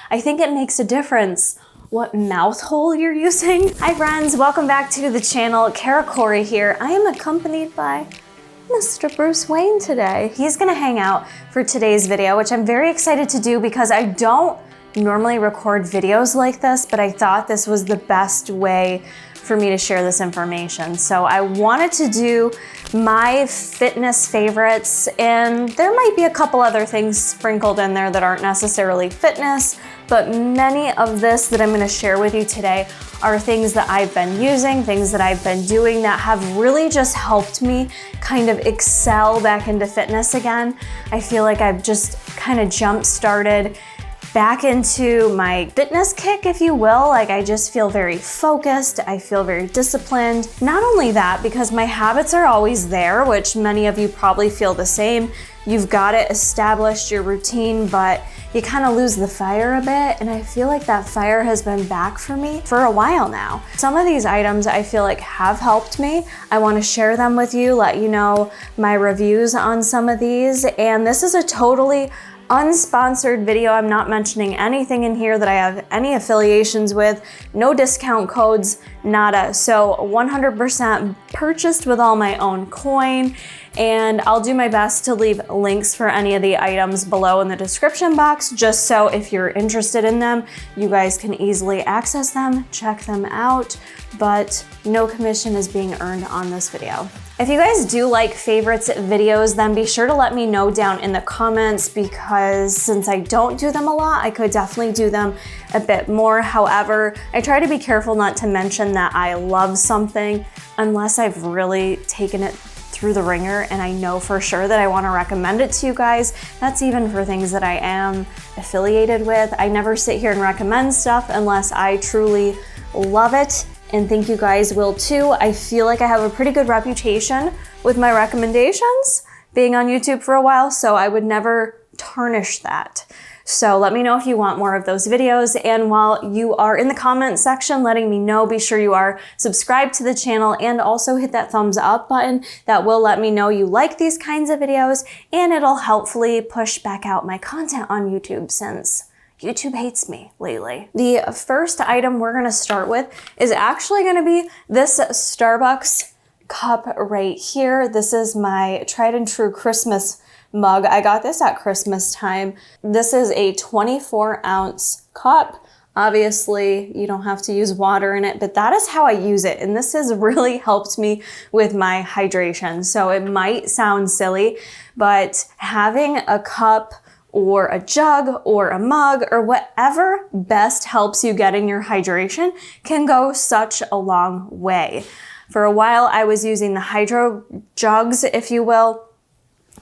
I think it makes a difference what mouth hole you're using. Hi friends, welcome back to the channel. Kara Corey here. I am accompanied by Mr. Bruce Wayne today. He's gonna hang out for today's video, which I'm very excited to do because I don't normally record videos like this, but I thought this was the best way for me to share this information. So I wanted to do my fitness favorites, and there might be a couple other things sprinkled in there that aren't necessarily fitness, but many of this that I'm gonna share with you today are things that I've been using, things that I've been doing that have really just helped me kind of excel back into fitness again. I feel like I've just kind of jump-started back into my fitness kick, if you will. Like, I just feel very focused, I feel very disciplined. Not only that, because my habits are always there, which many of you probably feel the same. You've got it established, your routine, but you kind of lose the fire a bit, and I feel like that fire has been back for me for a while now. Some of these items I feel like have helped me. I want to share them with you, let you know my reviews on some of these, and this is a totally unsponsored video. I'm not mentioning anything in here that I have any affiliations with, no discount codes, nada. So 100% purchased with all my own coin, and I'll do my best to leave links for any of the items below in the description box, just so if you're interested in them, you guys can easily access them, check them out, but no commission is being earned on this video. If you guys do like favorites videos, then be sure to let me know down in the comments, because since I don't do them a lot, I could definitely do them a bit more. However, I try to be careful not to mention that I love something unless I've really taken it through the ringer and I know for sure that I want to recommend it to you guys. That's even for things that I am affiliated with. I never sit here and recommend stuff unless I truly love it and think you guys will too. I feel like I have a pretty good reputation with my recommendations, being on YouTube for a while, so I would never tarnish that. So let me know if you want more of those videos, and while you are in the comment section letting me know, be sure you are subscribed to the channel and also hit that thumbs up button. That will let me know you like these kinds of videos, and it'll helpfully push back out my content on YouTube, since YouTube hates me lately. The first item we're gonna start with is actually gonna be this Starbucks cup right here. This is my tried and true Christmas mug. I got this at Christmas time. This is a 24-ounce cup. Obviously, you don't have to use water in it, but that is how I use it. And this has really helped me with my hydration. So it might sound silly, but having a cup or a jug or a mug or whatever best helps you getting your hydration can go such a long way. For a while, I was using the hydro jugs, if you will.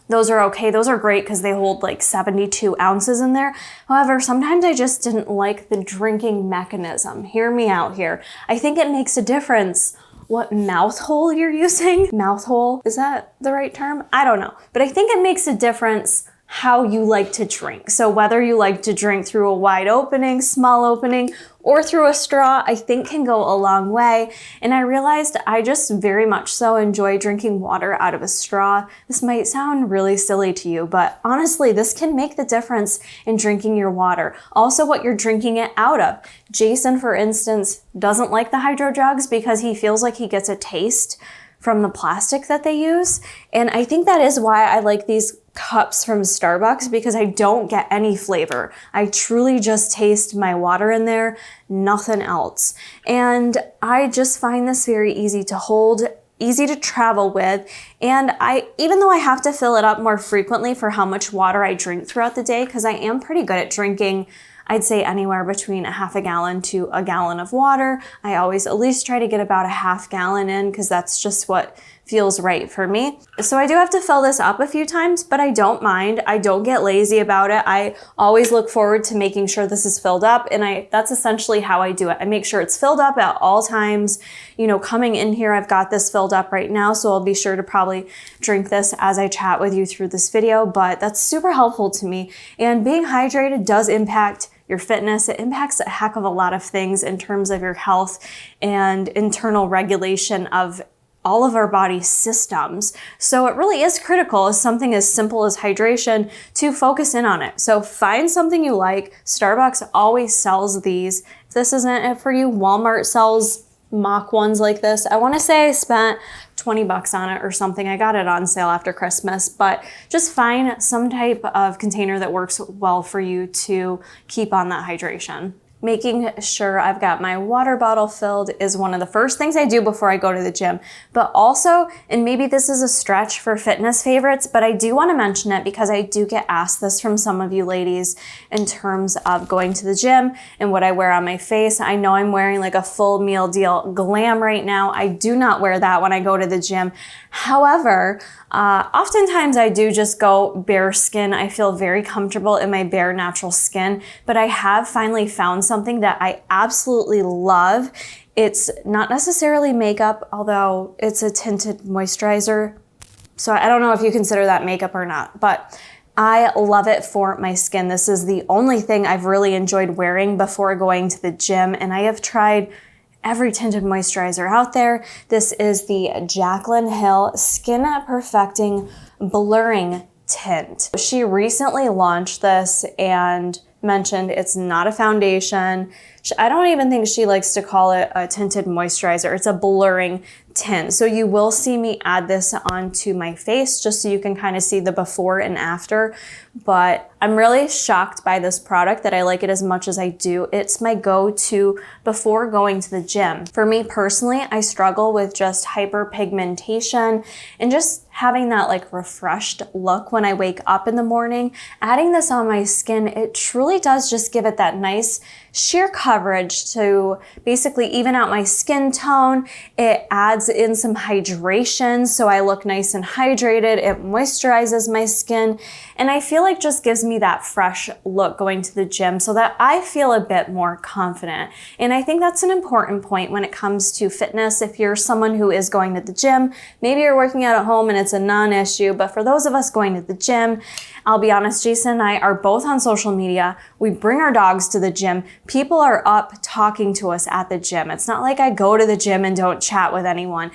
Those are okay. Those are great because they hold like 72 ounces in there. However, sometimes I just didn't like the drinking mechanism. Hear me out here. I think it makes a difference what mouth hole you're using. Mouth hole, is that the right term? I don't know. But I think it makes a difference how you like to drink. So whether you like to drink through a wide opening, small opening, or through a straw, I think can go a long way. And I realized I just very much so enjoy drinking water out of a straw. This might sound really silly to you, but honestly, this can make the difference in drinking your water. Also, what you're drinking it out of. Jason, for instance, doesn't like the hydro jugs because he feels like he gets a taste from the plastic that they use. And I think that is why I like these cups from Starbucks, because I don't get any flavor. I truly just taste my water in there, nothing else. And I just find this very easy to hold, easy to travel with. And even though I have to fill it up more frequently for how much water I drink throughout the day, because I am pretty good at drinking, I'd say anywhere between a half a gallon to a gallon of water. I always at least try to get about a half gallon in, because that's just what feels right for me. So I do have to fill this up a few times, but I don't mind. I don't get lazy about it. I always look forward to making sure this is filled up, and that's essentially how I do it. I make sure it's filled up at all times. You know, coming in here, I've got this filled up right now, so I'll be sure to probably drink this as I chat with you through this video, but that's super helpful to me. And being hydrated does impact your fitness. It impacts a heck of a lot of things in terms of your health and internal regulation of all of our body systems. So it really is critical as something as simple as hydration to focus in on it. So find something you like. Starbucks always sells these. If this isn't it for you, Walmart sells mock ones like this. I wanna say I spent 20 bucks on it or something. I got it on sale after Christmas, but just find some type of container that works well for you to keep on that hydration. Making sure I've got my water bottle filled is one of the first things I do before I go to the gym. But also, and maybe this is a stretch for fitness favorites, but I do want to mention it because I do get asked this from some of you ladies in terms of going to the gym and what I wear on my face. I know I'm wearing like a full meal deal glam right now. I do not wear that when I go to the gym. However, oftentimes I do just go bare skin. I feel very comfortable in my bare natural skin, but I have finally found something that I absolutely love. It's not necessarily makeup, although it's a tinted moisturizer. So I don't know if you consider that makeup or not, but I love it for my skin. This is the only thing I've really enjoyed wearing before going to the gym, and I have tried every tinted moisturizer out there. This is the Jaclyn Hill Skin Perfecting Blurring Tint. She recently launched this and mentioned it's not a foundation. I don't even think she likes to call it a tinted moisturizer. It's a blurring tint. So you will see me add this onto my face just so you can kind of see the before and after. But I'm really shocked by this product that I like it as much as I do. It's my go-to before going to the gym. For me personally, I struggle with just hyperpigmentation and just having that like refreshed look when I wake up in the morning. Adding this on my skin, it truly does just give it that nice sheer coverage to basically even out my skin tone. It adds in some hydration so I look nice and hydrated. It moisturizes my skin, and I feel like just gives me that fresh look going to the gym so that I feel a bit more confident. And I think that's an important point when it comes to fitness. If you're someone who is going to the gym, maybe you're working out at home and it's a non-issue, but for those of us going to the gym, I'll be honest, Jason and I are both on social media. We bring our dogs to the gym. People are up talking to us at the gym. It's not like I go to the gym and don't chat with anyone.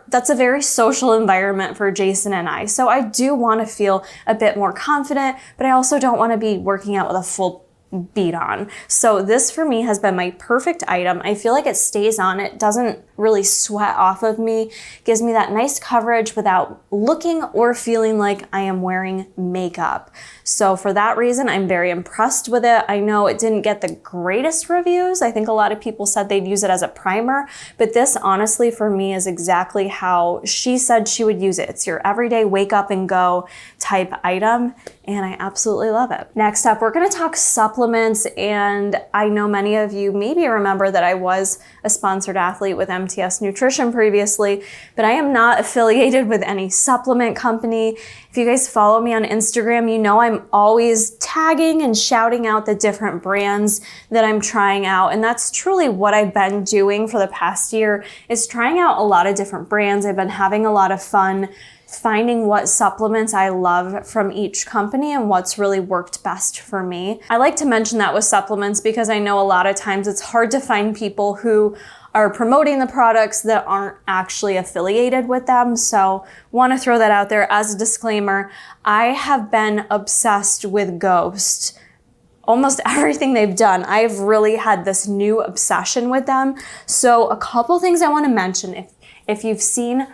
That's a very social environment for Jason and I. So I do want to feel a bit more confident, but I also don't want to be working out with a full beat on. So this for me has been my perfect item. I feel like it stays on. It doesn't really sweat off of me. Gives me that nice coverage without looking or feeling like I am wearing makeup. So for that reason, I'm very impressed with it. I know it didn't get the greatest reviews. I think a lot of people said they'd use it as a primer, but this honestly for me is exactly how she said she would use it. It's your everyday wake up and go type item, and I absolutely love it. Next up, we're gonna talk supplements, and I know many of you maybe remember that I was a sponsored athlete with MTS Nutrition previously, but I am not affiliated with any supplement company. If you guys follow me on Instagram, you know I'm always tagging and shouting out the different brands that I'm trying out, and that's truly what I've been doing for the past year, is trying out a lot of different brands. I've been having a lot of fun finding what supplements I love from each company and what's really worked best for me. I like to mention that with supplements because I know a lot of times it's hard to find people who are promoting the products that aren't actually affiliated with them. So want to throw that out there as a disclaimer. I have been obsessed with Ghost. Almost everything they've done, I've really had this new obsession with them. So a couple things I want to mention. If you've seen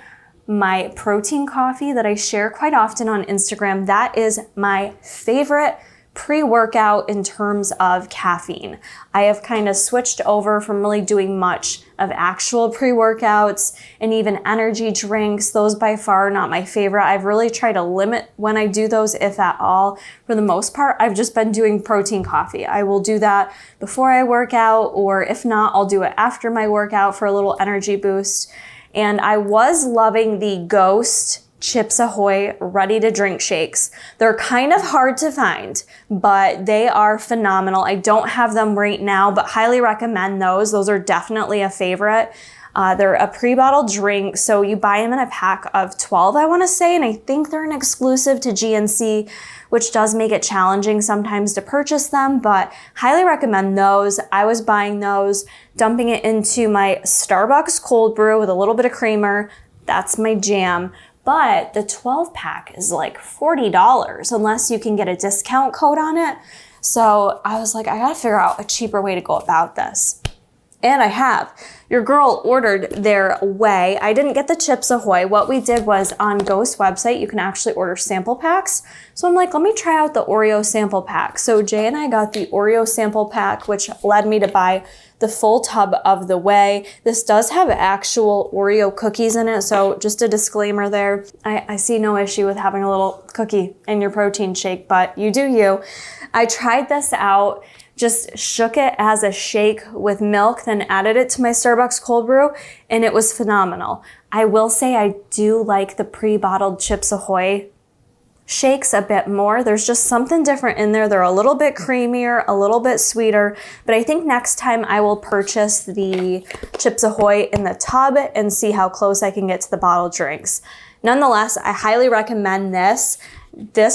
my protein coffee that I share quite often on Instagram, that is my favorite pre-workout in terms of caffeine. I have kind of switched over from really doing much of actual pre-workouts and even energy drinks. Those by far are not my favorite. I've really tried to limit when I do those, if at all. For the most part, I've just been doing protein coffee. I will do that before I work out, or if not, I'll do it after my workout for a little energy boost. And I was loving the Ghost Chips Ahoy ready to drink shakes. They're kind of hard to find, but they are phenomenal. I don't have them right now, but highly recommend those. Those are definitely a favorite. They're a pre-bottled drink, so you buy them in a pack of 12, I wanna say, and I think they're an exclusive to GNC, which does make it challenging sometimes to purchase them, but highly recommend those. I was buying those, dumping it into my Starbucks cold brew with a little bit of creamer. That's my jam. But the 12 pack is like $40 unless you can get a discount code on it. So I was like, I gotta figure out a cheaper way to go about this. And I have. Your girl ordered their Whey. I didn't get the Chips Ahoy. What we did was on Ghost website, you can actually order sample packs. So I'm like, let me try out the Oreo sample pack. So Jay and I got the Oreo sample pack, which led me to buy the full tub of the Whey. This does have actual Oreo cookies in it. So just a disclaimer there. I see no issue with having a little cookie in your protein shake, but you do you. I tried this out. Just shook it as a shake with milk, then added it to my Starbucks cold brew, and it was phenomenal. I will say I do like the pre-bottled Chips Ahoy shakes a bit more. There's just something different in there. They're a little bit creamier, a little bit sweeter, but I think next time I will purchase the Chips Ahoy in the tub and see how close I can get to the bottled drinks. Nonetheless, I highly recommend this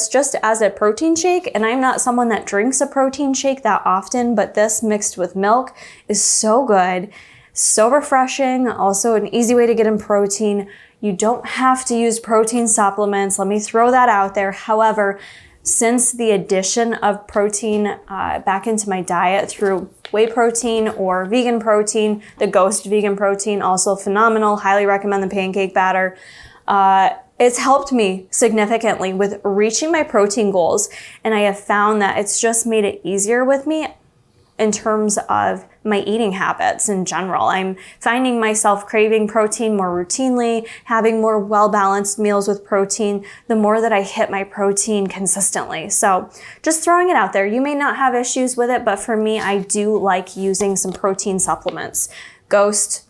just as a protein shake, and I'm not someone that drinks a protein shake that often, but this mixed with milk is so good, so refreshing, also an easy way to get in protein. You don't have to use protein supplements, let me throw that out there. However, since the addition of protein back into my diet through whey protein or vegan protein, the Ghost vegan protein, also phenomenal, highly recommend the pancake batter. It's helped me significantly with reaching my protein goals, and I have found that it's just made it easier with me in terms of my eating habits in general. I'm finding myself craving protein more routinely, having more well-balanced meals with protein, the more that I hit my protein consistently. So just throwing it out there. You may not have issues with it, but for me, I do like using some protein supplements. Ghost,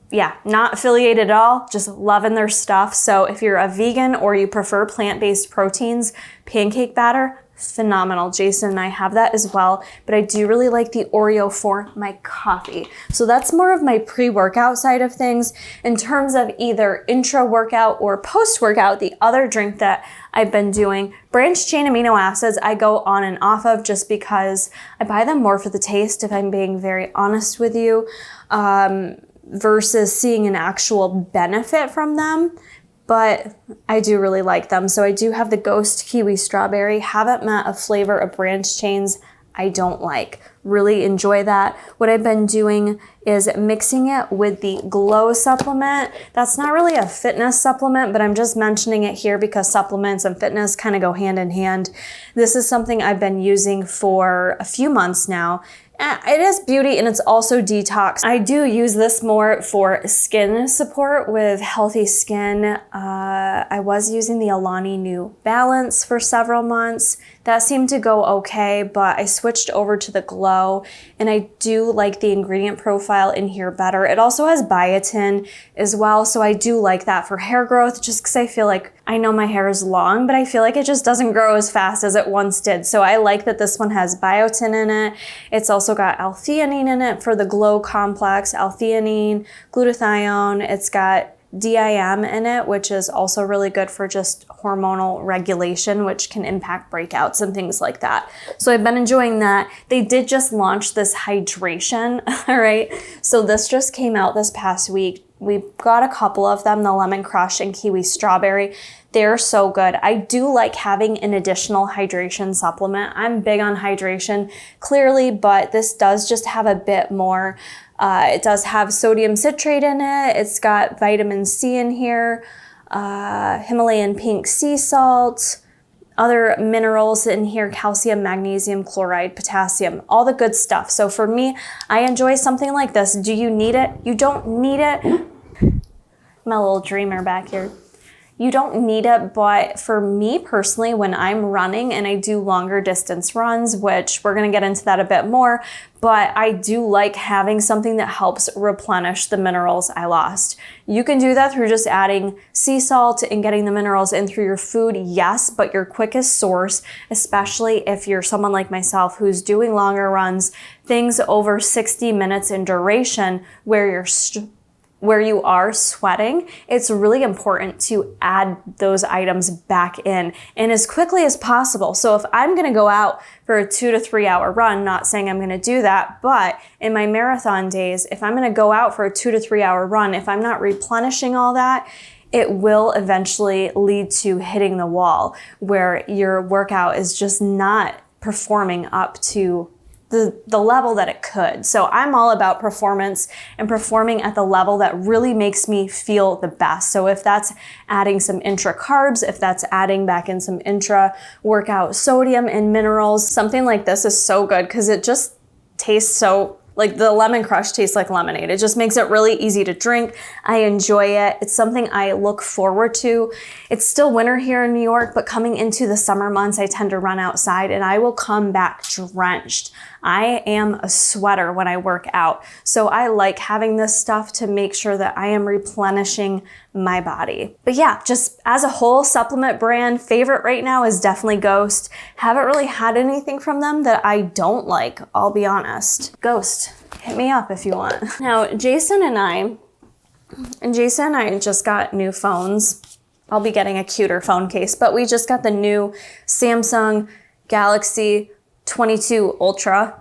yeah, not affiliated at all, just loving their stuff. So if you're a vegan or you prefer plant-based proteins, pancake batter, phenomenal. Jason and I have that as well, but I do really like the Oreo for my coffee. So that's more of my pre-workout side of things. In terms of either intra-workout or post-workout, the other drink that I've been doing, branched chain amino acids, I go on and off of just because I buy them more for the taste, if I'm being very honest with you. Versus seeing an actual benefit from them, but I do really like them. So I do have the Ghost Kiwi Strawberry. Haven't met a flavor of branched chains I don't like. Really enjoy that. What I've been doing is mixing it with the Glow supplement. That's not really a fitness supplement, but I'm just mentioning it here because supplements and fitness kind of go hand in hand. This is something I've been using for a few months now. It is beauty and it's also detox. I do use this more for skin support with healthy skin. I was using the Alani New Balance for several months. That seemed to go okay, but I switched over to the Glow and I do like the ingredient profile in here better. It also has biotin as well, so I do like that for hair growth just because I feel like, I know my hair is long, but I feel like it just doesn't grow as fast as it once did. So I like that this one has biotin in it. It's also got L-theanine in it for the Glow complex, L-theanine, glutathione. It's got DIM in it, which is also really good for just hormonal regulation, which can impact breakouts and things like that. So I've been enjoying that. They did just launch this hydration, all right? So this just came out this past week. We got a couple of them, the Lemon Crush and Kiwi Strawberry. They're so good. I do like having an additional hydration supplement. I'm big on hydration, clearly, but this does just have a bit more. It does have sodium citrate in it. It's got vitamin C in here, Himalayan pink sea salt, other minerals in here, calcium, magnesium, chloride, potassium, all the good stuff. So for me, I enjoy something like this. Do you need it? You don't need it. My little dreamer back here. You don't need it, but for me personally, when I'm running and I do longer distance runs, which we're gonna get into that a bit more, but I do like having something that helps replenish the minerals I lost. You can do that through just adding sea salt and getting the minerals in through your food, yes, but your quickest source, especially if you're someone like myself who's doing longer runs, things over 60 minutes in duration where you're where you are sweating, it's really important to add those items back in and as quickly as possible. So if I'm gonna go out for a 2 to 3 hour run, not saying I'm gonna do that, but in my marathon days, if I'm gonna go out for a 2 to 3 hour run, if I'm not replenishing all that, it will eventually lead to hitting the wall where your workout is just not performing up to the level that it could. So I'm all about performance and performing at the level that really makes me feel the best. So if that's adding some intra carbs, if that's adding back in some intra workout sodium and minerals, something like this is so good because it just tastes so, like the lemon crush tastes like lemonade. It just makes it really easy to drink. I enjoy it. It's something I look forward to. It's still winter here in New York, but coming into the summer months, I tend to run outside and I will come back drenched. I am a sweater when I work out. So I like having this stuff to make sure that I am replenishing my body. But yeah, just as a whole supplement brand, favorite right now is definitely Ghost. Haven't really had anything from them that I don't like, I'll be honest. Ghost, hit me up if you want. Now, Jason and I just got new phones. I'll be getting a cuter phone case, but we just got the new Samsung Galaxy 22 Ultra.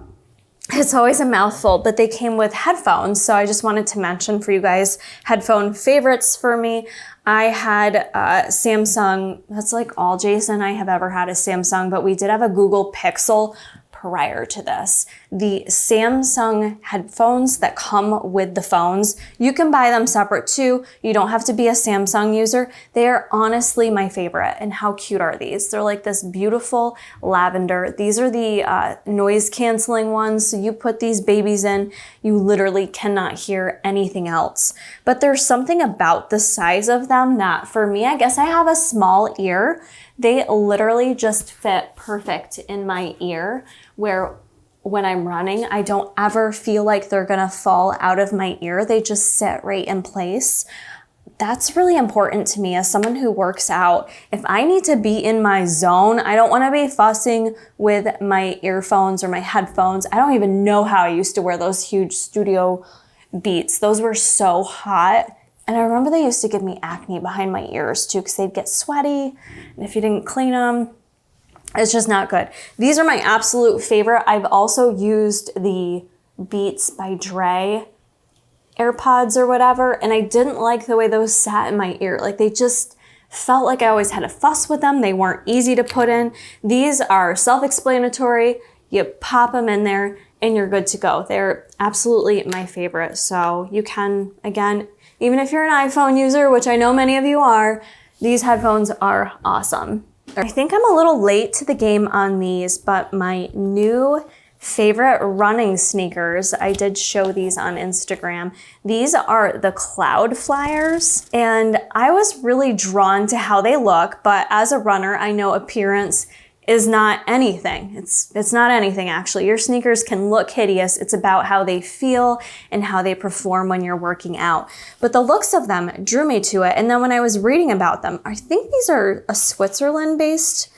It's always a mouthful, but they came with headphones. So I just wanted to mention for you guys headphone favorites for me. I had Samsung, that's like all Jason and I have ever had is Samsung, but we did have a Google Pixel prior to this. The Samsung headphones that come with the phones, you can buy them separate too. You don't have to be a Samsung user. They are honestly my favorite. And how cute are these? They're like this beautiful lavender. These are the noise canceling ones. So you put these babies in, you literally cannot hear anything else. But there's something about the size of them that for me, I guess I have a small ear. They literally just fit perfect in my ear where when I'm running, I don't ever feel like they're gonna fall out of my ear. They just sit right in place. That's really important to me as someone who works out. If I need to be in my zone, I don't wanna be fussing with my earphones or my headphones. I don't even know how I used to wear those huge Studio Beats. Those were so hot. And I remember they used to give me acne behind my ears too because they'd get sweaty. And if you didn't clean them, it's just not good. These are my absolute favorite. I've also used the Beats by Dre AirPods or whatever, and I didn't like the way those sat in my ear. Like they just felt like I always had to fuss with them. They weren't easy to put in. These are self-explanatory. You pop them in there and you're good to go. They're absolutely my favorite. So you can, again, even if you're an iPhone user, which I know many of you are, these headphones are awesome. I think I'm a little late to the game on these, but my new favorite running sneakers, I did show these on Instagram. These are the Cloudflyers, and I was really drawn to how they look, but as a runner, I know appearance is not anything. It's not anything actually. Your sneakers can look hideous. It's about how they feel and how they perform when you're working out. But the looks of them drew me to it. And then when I was reading about them, I think these are a Switzerland-based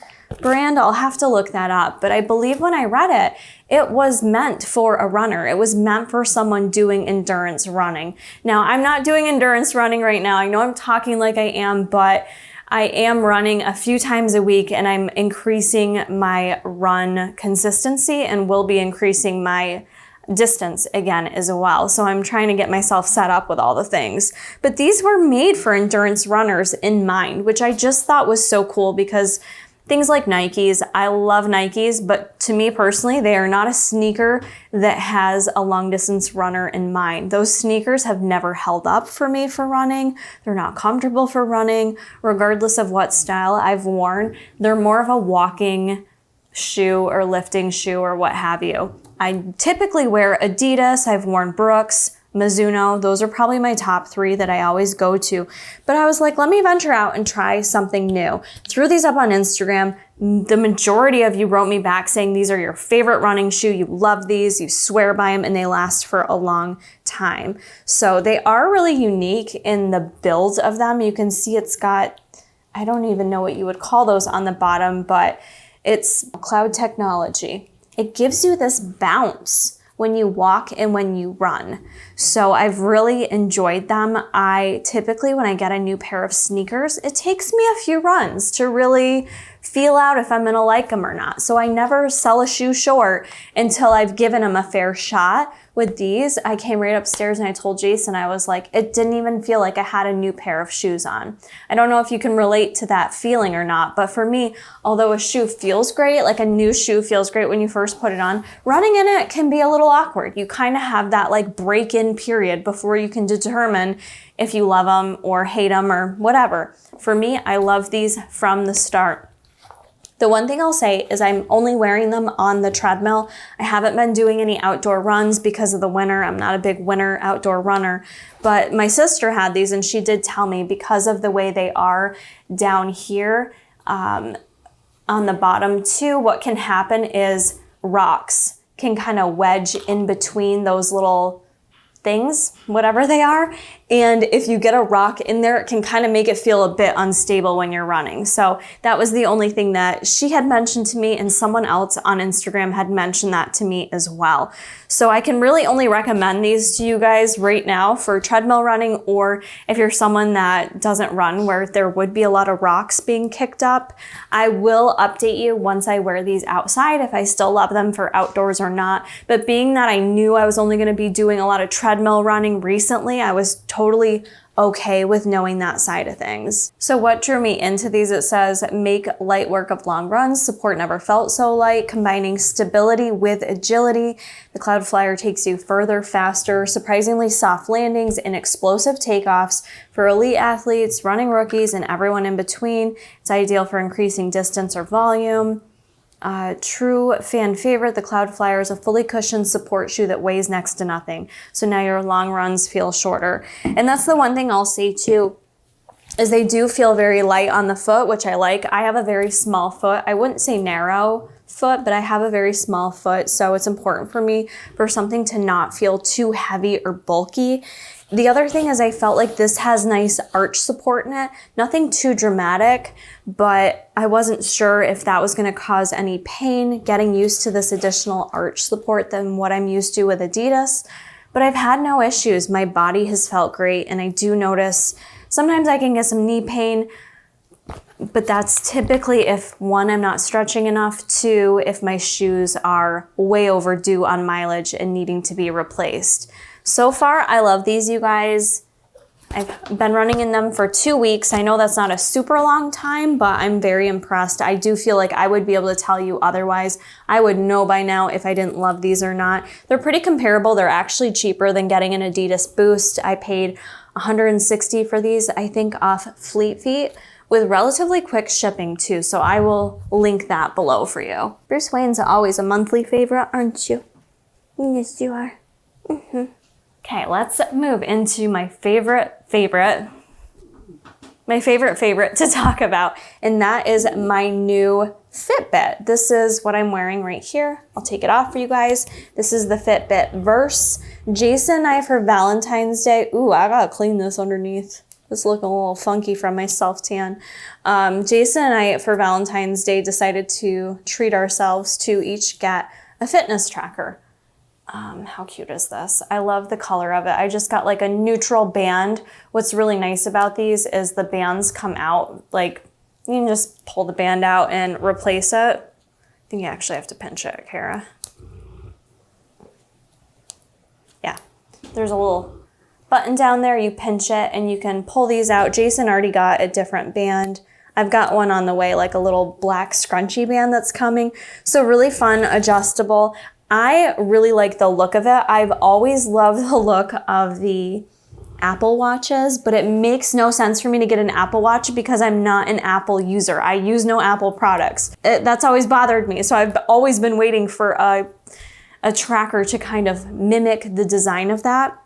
brand. I'll have to look that up. But I believe when I read it, it was meant for a runner. It was meant for someone doing endurance running. Now, I'm not doing endurance running right now. I know I'm talking like I am, but I am running a few times a week and I'm increasing my run consistency and will be increasing my distance again as well. So I'm trying to get myself set up with all the things. But these were made for endurance runners in mind, which I just thought was so cool because things like Nikes, I love Nikes, but to me personally, they are not a sneaker that has a long distance runner in mind. Those sneakers have never held up for me for running. They're not comfortable for running, regardless of what style I've worn. They're more of a walking shoe or lifting shoe or what have you. I typically wear Adidas, I've worn Brooks, Mizuno, those are probably my top 3 that I always go to. But I was like, let me venture out and try something new. Threw these up on Instagram. The majority of you wrote me back saying these are your favorite running shoe. You love these, you swear by them, and they last for a long time. So they are really unique in the build of them. You can see it's got, I don't even know what you would call those on the bottom, but it's cloud technology. It gives you this bounce when you walk and when you run. So I've really enjoyed them. I typically, when I get a new pair of sneakers, it takes me a few runs to really feel out if I'm gonna like them or not. So I never sell a shoe short until I've given them a fair shot. With these, I came right upstairs and I told Jason, I was like, it didn't even feel like I had a new pair of shoes on. I don't know if you can relate to that feeling or not, but for me, although a shoe feels great, like a new shoe feels great when you first put it on, running in it can be a little awkward. You kind of have that like break-in period before you can determine if you love them or hate them or whatever. For me, I love these from the start. The one thing I'll say is I'm only wearing them on the treadmill. I haven't been doing any outdoor runs because of the winter. I'm not a big winter outdoor runner, but my sister had these and she did tell me because of the way they are down here on the bottom too, what can happen is rocks can kind of wedge in between those little things, whatever they are. And if you get a rock in there, it can kind of make it feel a bit unstable when you're running. So that was the only thing that she had mentioned to me, and someone else on Instagram had mentioned that to me as well. So I can really only recommend these to you guys right now for treadmill running, or if you're someone that doesn't run where there would be a lot of rocks being kicked up. I will update you once I wear these outside if I still love them for outdoors or not. But being that I knew I was only going to be doing a lot of treadmill running recently, I was totally okay with knowing that side of things. So what drew me into these, it says, make light work of long runs, support never felt so light, combining stability with agility. The Cloudflyer takes you further, faster, surprisingly soft landings and explosive takeoffs for elite athletes, running rookies, and everyone in between. It's ideal for increasing distance or volume. True fan favorite, the Cloudflyer is a fully cushioned support shoe that weighs next to nothing. So now your long runs feel shorter. And that's the one thing I'll say too, is they do feel very light on the foot, which I like. I have a very small foot. I wouldn't say narrow foot, but I have a very small foot. So it's important for me for something to not feel too heavy or bulky. The other thing is I felt like this has nice arch support in it. Nothing too dramatic, but I wasn't sure if that was going to cause any pain getting used to this additional arch support than what I'm used to with Adidas. But I've had no issues. My body has felt great, and I do notice sometimes I can get some knee pain, but that's typically if one, I'm not stretching enough, two, if my shoes are way overdue on mileage and needing to be replaced. So far, I love these, you guys. I've been running in them for 2 weeks. I know that's not a super long time, but I'm very impressed. I do feel like I would be able to tell you otherwise. I would know by now if I didn't love these or not. They're pretty comparable. They're actually cheaper than getting an Adidas Boost. I paid $160 for these, I think, off Fleet Feet, with relatively quick shipping too. So I will link that below for you. Bruce Wayne's always a monthly favorite, aren't you? Yes, you are. Okay, let's move into my favorite to talk about, and that is my new Fitbit. This is what I'm wearing right here. I'll take it off for you guys. This is the Fitbit Verse. Jason and I, for Valentine's Day, ooh, I gotta clean this underneath. It's looking a little funky from my self-tan. Jason and I, for Valentine's Day, decided to treat ourselves to each get a fitness tracker. How cute is this? I love the color of it. I just got like a neutral band. What's really nice about these is the bands come out, like you can just pull the band out and replace it. I think you actually have to pinch it, Kara. Yeah, there's a little button down there. You pinch it and you can pull these out. Jason already got a different band. I've got one on the way, like a little black scrunchy band that's coming. So really fun, adjustable. I really like the look of it. I've always loved the look of the Apple Watches, but it makes no sense for me to get an Apple Watch because I'm not an Apple user. I use no Apple products. That's always bothered me. So I've always been waiting for a tracker to kind of mimic the design of that.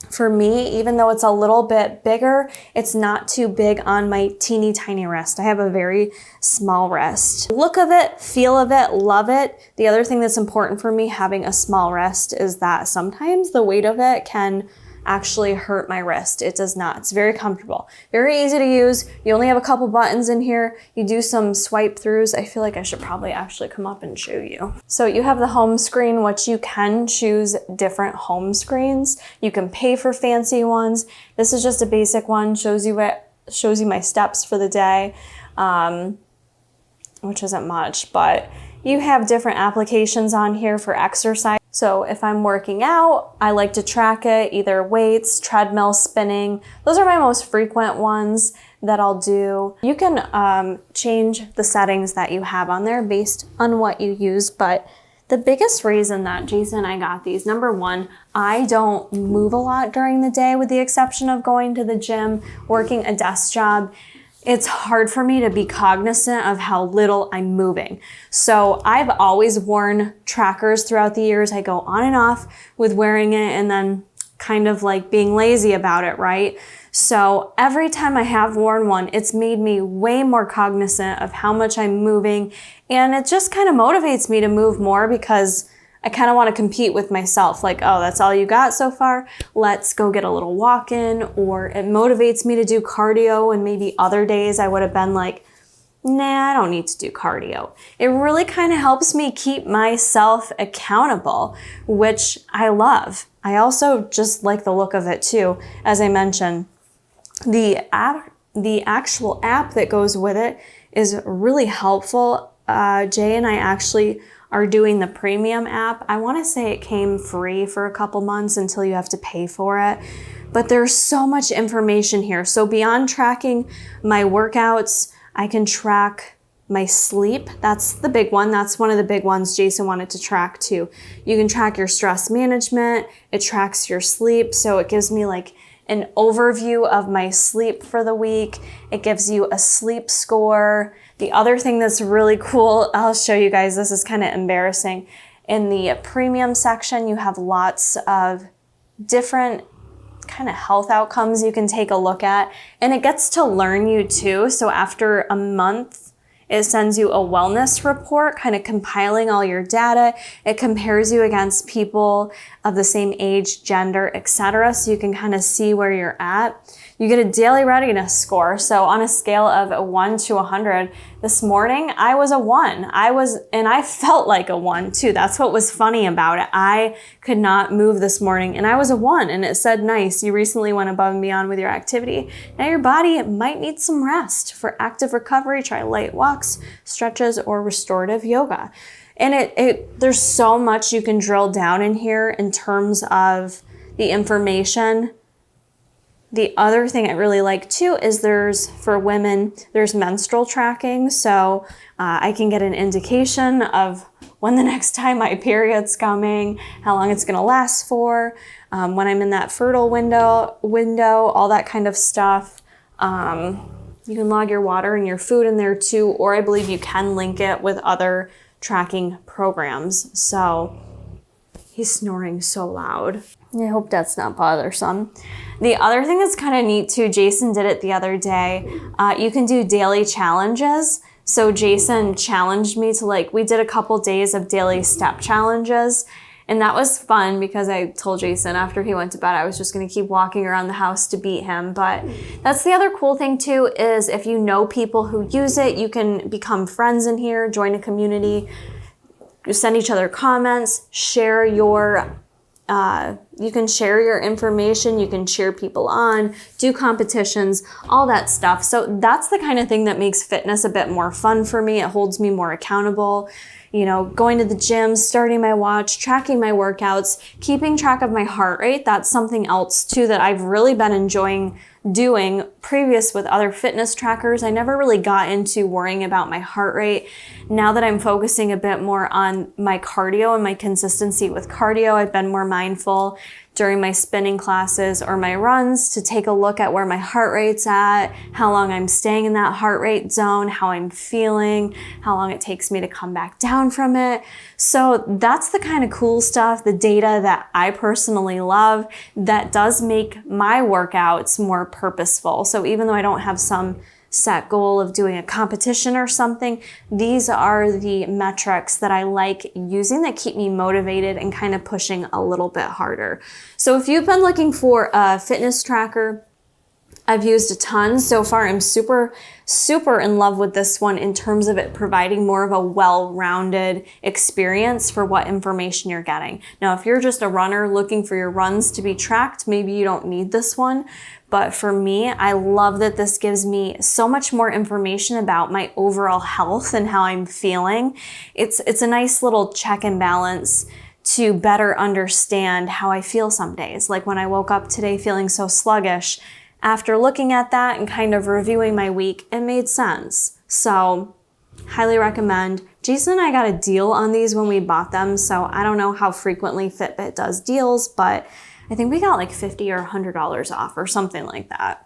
For me, even though it's a little bit bigger, it's not too big on my teeny tiny wrist. I have a very small wrist. Look of it, feel of it, love it. The other thing that's important for me having a small wrist is that sometimes the weight of it can actually hurt my wrist. It does not. It's very comfortable. Very easy to use. You only have a couple buttons in here. You do some swipe throughs. I feel like I should probably actually come up and show you. So you have the home screen, which you can choose different home screens. You can pay for fancy ones. This is just a basic one. Shows you my steps for the day, which isn't much, but you have different applications on here for exercise. So if I'm working out, I like to track it, either weights, treadmill, spinning. Those are my most frequent ones that I'll do. You can change the settings that you have on there based on what you use, but the biggest reason that Jason and I got these, number one, I don't move a lot during the day with the exception of going to the gym, working a desk job. It's hard for me to be cognizant of how little I'm moving. So I've always worn trackers throughout the years. I go on and off with wearing it and then kind of like being lazy about it, right? So every time I have worn one, it's made me way more cognizant of how much I'm moving. And it just kind of motivates me to move more because I kind of want to compete with myself. Like, oh, that's all you got so far? Let's go get a little walk in. Or it motivates me to do cardio, and maybe other days I would have been like, nah, I don't need to do cardio. It really kind of helps me keep myself accountable, which I love. I also just like the look of it too. As I mentioned, the actual app that goes with it is really helpful. Jay and I actually are doing the premium app. I want to say it came free for a couple months until you have to pay for it. But there's so much information here. So beyond tracking my workouts, I can track my sleep. That's the big one. That's one of the big ones Jason wanted to track too. You can track your stress management. It tracks your sleep. So it gives me like an overview of my sleep for the week. It gives you a sleep score. The other thing that's really cool, I'll show you guys, this is kind of embarrassing. In the premium section, you have lots of different kind of health outcomes you can take a look at, and it gets to learn you too. So after a month, it sends you a wellness report, kind of compiling all your data. It compares you against people of the same age, gender, etc. So you can kind of see where you're at. You get a daily readiness score. So on a scale of a 1 to 100, this morning I was a 1. And I felt like a 1 too. That's what was funny about it. I could not move this morning and I was a 1, and it said, nice, you recently went above and beyond with your activity. Now your body might need some rest. For active recovery, try light walks, stretches, or restorative yoga. And there's so much you can drill down in here in terms of the information. The other thing I really like too is for women, there's menstrual tracking. So I can get an indication of when the next time my period's coming, how long it's gonna last for, when I'm in that fertile window, all that kind of stuff. You can log your water and your food in there too, or I believe you can link it with other tracking programs. So he's snoring so loud. I hope that's not bothersome. The other thing that's kind of neat too, Jason did it the other day. You can do daily challenges. So Jason challenged me to we did a couple days of daily step challenges. And that was fun because I told Jason after he went to bed, I was just gonna keep walking around the house to beat him. But that's the other cool thing too, is if you know people who use it, you can become friends in here, join a community, send each other comments, share your you can share your information, you can cheer people on, do competitions, all that stuff. So that's the kind of thing that makes fitness a bit more fun for me. It holds me more accountable. You know, going to the gym, starting my watch, tracking my workouts, keeping track of my heart rate. That's something else too that I've really been enjoying doing previous with other fitness trackers. I never really got into worrying about my heart rate. Now that I'm focusing a bit more on my cardio and my consistency with cardio, I've been more mindful during my spinning classes or my runs to take a look at where my heart rate's at, how long I'm staying in that heart rate zone, how I'm feeling, how long it takes me to come back down from it. So that's the kind of cool stuff, the data that I personally love, that does make my workouts more purposeful. So even though I don't have some set goal of doing a competition or something, these are the metrics that I like using that keep me motivated and kind of pushing a little bit harder. So if you've been looking for a fitness tracker, I've used a ton so far. I'm super in love with this one in terms of it providing more of a well-rounded experience for what information you're getting. Now, if you're just a runner looking for your runs to be tracked, maybe you don't need this one. But for me, I love that this gives me so much more information about my overall health and how I'm feeling. It's a nice little check and balance to better understand how I feel some days. Like when I woke up today feeling so sluggish, after looking at that and kind of reviewing my week, it made sense. So, highly recommend. Jason and I got a deal on these when we bought them, so I don't know how frequently Fitbit does deals, but I think we got like $50 or $100 off or something like that.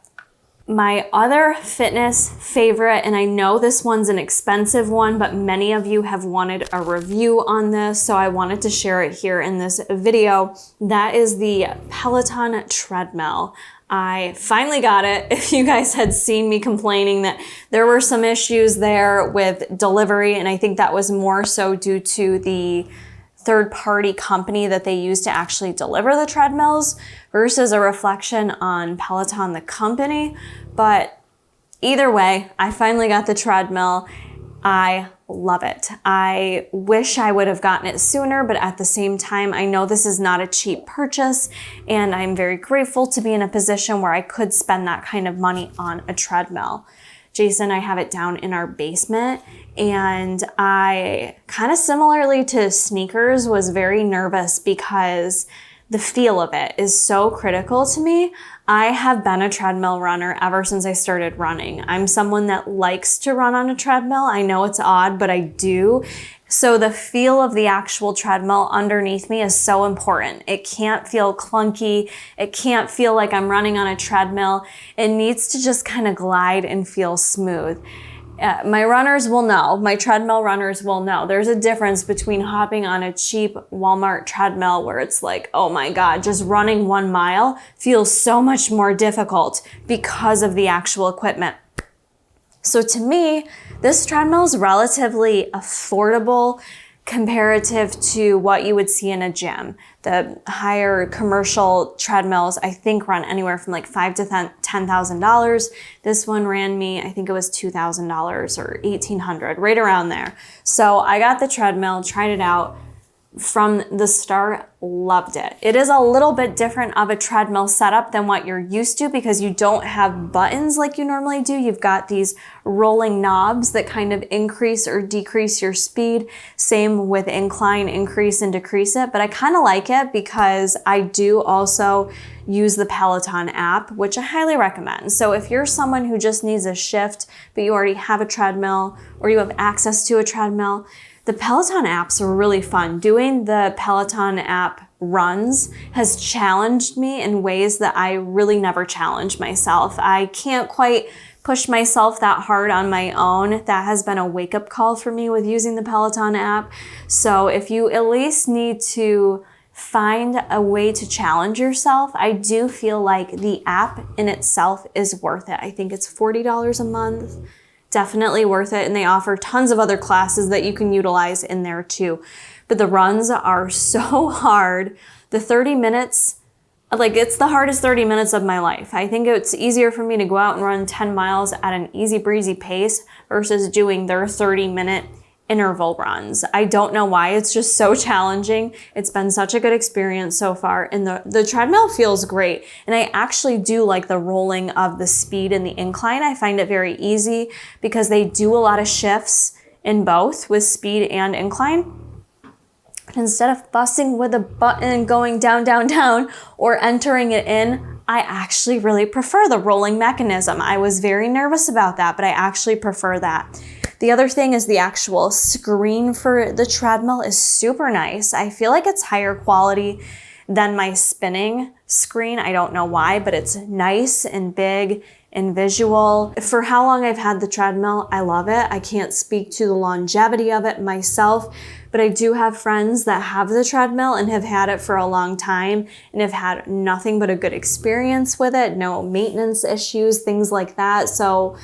My other fitness favorite, and I know this one's an expensive one, but many of you have wanted a review on this, so I wanted to share it here in this video. That is the Peloton treadmill. I finally got it. If you guys had seen me complaining that there were some issues there with delivery, and I think that was more so due to the third-party company that they use to actually deliver the treadmills versus a reflection on Peloton, the company. But either way, I finally got the treadmill. I love it. I wish I would have gotten it sooner, but at the same time, I know this is not a cheap purchase, and I'm very grateful to be in a position where I could spend that kind of money on a treadmill. Jason and I have it down in our basement, and I kind of similarly to sneakers was very nervous because the feel of it is so critical to me. I have been a treadmill runner ever since I started running. I'm someone that likes to run on a treadmill. I know it's odd, but I do. So the feel of the actual treadmill underneath me is so important. It can't feel clunky. It can't feel like I'm running on a treadmill. It needs to just kind of glide and feel smooth. My runners will know, my treadmill runners will know. There's a difference between hopping on a cheap Walmart treadmill where it's like, oh my God, just running 1 mile feels so much more difficult because of the actual equipment. So to me, this treadmill is relatively affordable comparative to what you would see in a gym. The higher commercial treadmills, I think, run anywhere from like $5,000 to $10,000. This one ran me, I think it was $2,000 or $1,800, right around there. So I got the treadmill, tried it out. From the start, loved it. It is a little bit different of a treadmill setup than what you're used to because you don't have buttons like you normally do. You've got these rolling knobs that kind of increase or decrease your speed. Same with incline, increase and decrease it. But I kind of like it because I do also use the Peloton app, which I highly recommend. So if you're someone who just needs a shift, but you already have a treadmill or you have access to a treadmill, the Peloton apps are really fun. Doing the Peloton app runs has challenged me in ways that I really never challenge myself. I can't quite push myself that hard on my own. That has been a wake-up call for me with using the Peloton app. So if you at least need to find a way to challenge yourself, I do feel like the app in itself is worth it. I think it's $40 a month. Definitely worth it, and they offer tons of other classes that you can utilize in there too. But the runs are so hard. The 30 minutes, like it's the hardest 30 minutes of my life. I think it's easier for me to go out and run 10 miles at an easy breezy pace versus doing their 30-minute interval runs. I don't know why, it's just so challenging. It's been such a good experience so far, and the treadmill feels great. And I actually do like the rolling of the speed and the incline. I find it very easy because they do a lot of shifts in both with speed and incline. Instead of fussing with a button and going down, down, down, or entering it in, I actually really prefer the rolling mechanism. I was very nervous about that, but I actually prefer that. The other thing is the actual screen for the treadmill is super nice. I feel like it's higher quality than my spinning screen. I don't know why, but it's nice and big and visual. For how long I've had the treadmill, I love it. I can't speak to the longevity of it myself, but I do have friends that have the treadmill and have had it for a long time and have had nothing but a good experience with it. No maintenance issues, things like that. So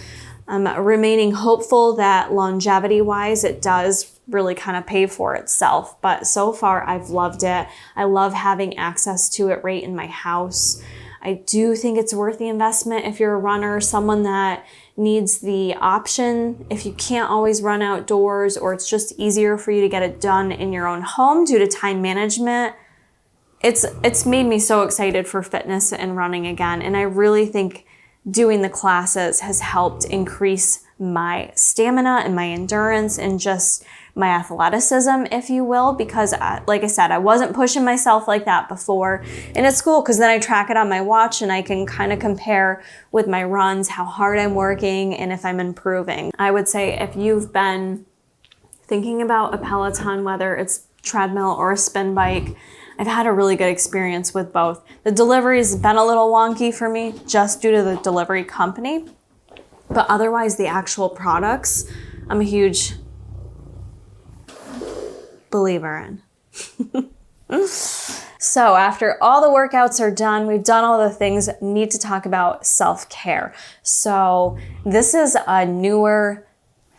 I'm remaining hopeful that longevity-wise, it does really kind of pay for itself. But so far, I've loved it. I love having access to it right in my house. I do think it's worth the investment if you're a runner, someone that needs the option. If you can't always run outdoors, or it's just easier for you to get it done in your own home due to time management, it's made me so excited for fitness and running again. And I really think doing the classes has helped increase my stamina and my endurance and just my athleticism, if you will, because like I said, I wasn't pushing myself like that before. And it's cool because then I track it on my watch and I can kind of compare with my runs how hard I'm working and if I'm improving. I would say if you've been thinking about a Peloton, whether it's treadmill or a spin bike, I've had a really good experience with both. The delivery's been a little wonky for me just due to the delivery company, but otherwise the actual products, I'm a huge believer in. So after all the workouts are done, we've done all the things, need to talk about self-care. So this is a newer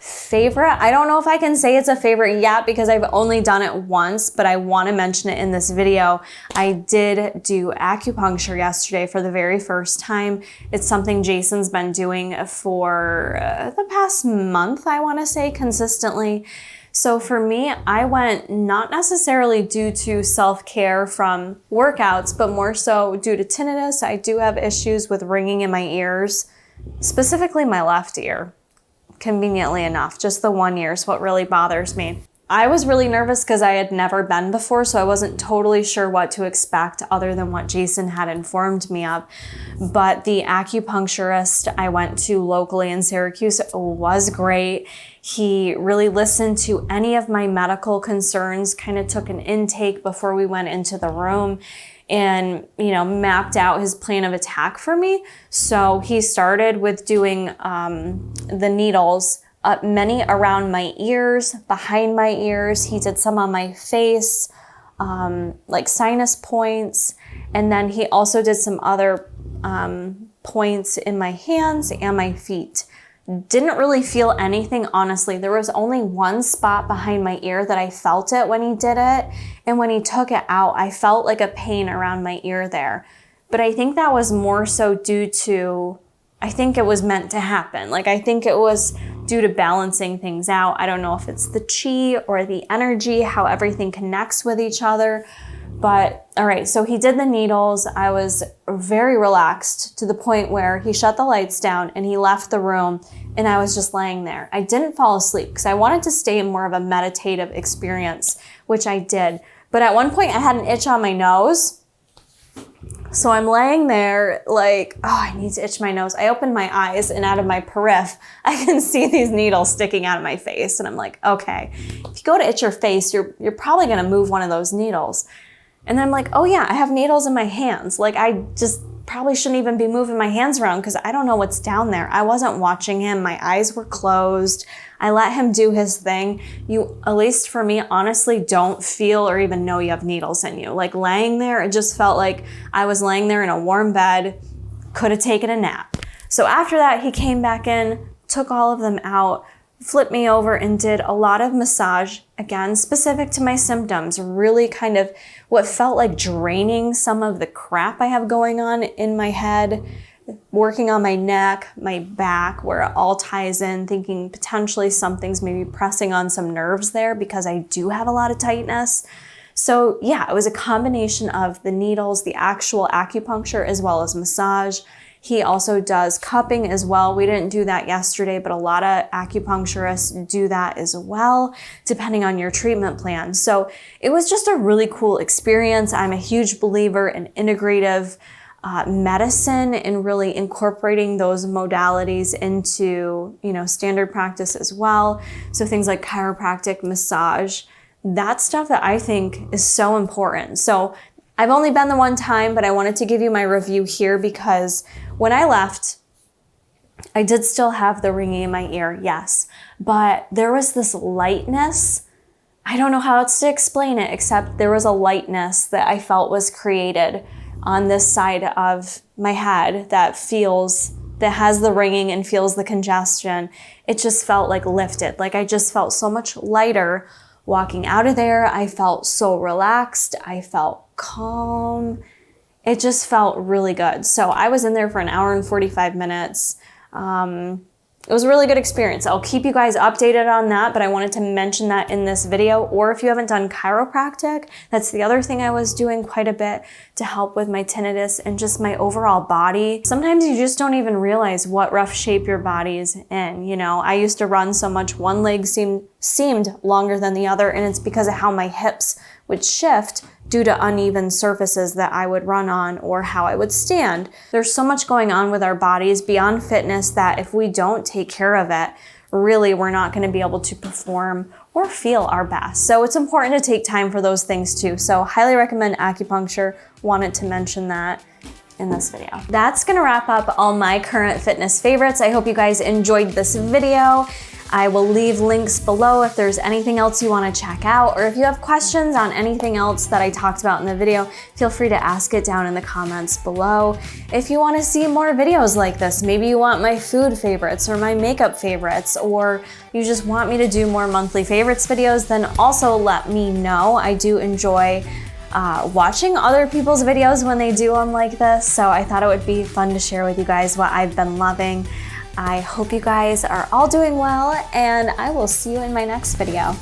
favorite. I don't know if I can say it's a favorite yet because I've only done it once, but I want to mention it in this video. I did do acupuncture yesterday for the very first time. It's something Jason's been doing for the past month, I want to say, consistently. So for me, I went not necessarily due to self-care from workouts, but more so due to tinnitus. I do have issues with ringing in my ears, specifically my left ear. Conveniently enough, just the one ear is what really bothers me. I was really nervous because I had never been before, so I wasn't totally sure what to expect other than what Jason had informed me of. But the acupuncturist I went to locally in Syracuse was great. He really listened to any of my medical concerns, kind of took an intake before we went into the room, and mapped out his plan of attack for me. So he started with doing the needles, many around my ears, behind my ears. He did some on my face, like sinus points. And then he also did some other points in my hands and my feet. Didn't really feel anything, honestly. There was only one spot behind my ear that I felt it when he did it. And when he took it out, I felt like a pain around my ear there. But I think that was more so due to, I think it was meant to happen. Like, I think it was due to balancing things out. I don't know if it's the chi or the energy, how everything connects with each other. But all right, so he did the needles. I was very relaxed to the point where he shut the lights down and he left the room and I was just laying there. I didn't fall asleep because I wanted to stay in more of a meditative experience, which I did. But at one point I had an itch on my nose. So I'm laying there like, oh, I need to itch my nose. I open my eyes and out of my periph, I can see these needles sticking out of my face. And I'm like, okay, if you go to itch your face, you're probably gonna move one of those needles. And then I'm like, oh yeah, I have needles in my hands. Like, I just probably shouldn't even be moving my hands around because I don't know what's down there. I wasn't watching him. My eyes were closed. I let him do his thing. You, at least for me, honestly don't feel or even know you have needles in you. Like, laying there, it just felt like I was laying there in a warm bed, could have taken a nap. So after that, he came back in, took all of them out, flipped me over and did a lot of massage, again, specific to my symptoms, really kind of what felt like draining some of the crap I have going on in my head, working on my neck, my back, where it all ties in, thinking potentially something's maybe pressing on some nerves there because I do have a lot of tightness. So yeah, it was a combination of the needles, the actual acupuncture, as well as massage. He also does cupping as well. We didn't do that yesterday, but a lot of acupuncturists do that as well, depending on your treatment plan. So it was just a really cool experience. I'm a huge believer in integrative medicine and really incorporating those modalities into, standard practice as well. So things like chiropractic, massage, that stuff that I think is so important. So I've only been the one time, but I wanted to give you my review here because when I left, I did still have the ringing in my ear, yes, but there was this lightness. I don't know how else to explain it, except there was a lightness that I felt was created on this side of my head that feels that has the ringing and feels the congestion, it just felt like lifted. Like I just felt so much lighter walking out of there. I felt so relaxed. I felt calm. It just felt really good. So I was in there for an hour and 45 minutes. It was a really good experience. I'll keep you guys updated on that, but I wanted to mention that in this video. Or if you haven't done chiropractic, that's the other thing I was doing quite a bit to help with my tinnitus and just my overall body. Sometimes you just don't even realize what rough shape your body is in. You know, I used to run so much, one leg seemed longer than the other, and it's because of how my hips would shift due to uneven surfaces that I would run on or how I would stand. There's so much going on with our bodies beyond fitness that if we don't take care of it, really we're not going to be able to perform or feel our best. So it's important to take time for those things too. So highly recommend acupuncture. Wanted to mention that in this video. That's gonna wrap up all my current fitness favorites. I hope you guys enjoyed this video. I will leave links below if there's anything else you want to check out, or if you have questions on anything else that I talked about in the video, feel free to ask it down in the comments below. If you want to see more videos like this, maybe you want my food favorites or my makeup favorites, or you just want me to do more monthly favorites videos, then also let me know. I do enjoy watching other people's videos when they do them like this, so I thought it would be fun to share with you guys what I've been loving. I hope you guys are all doing well, and I will see you in my next video.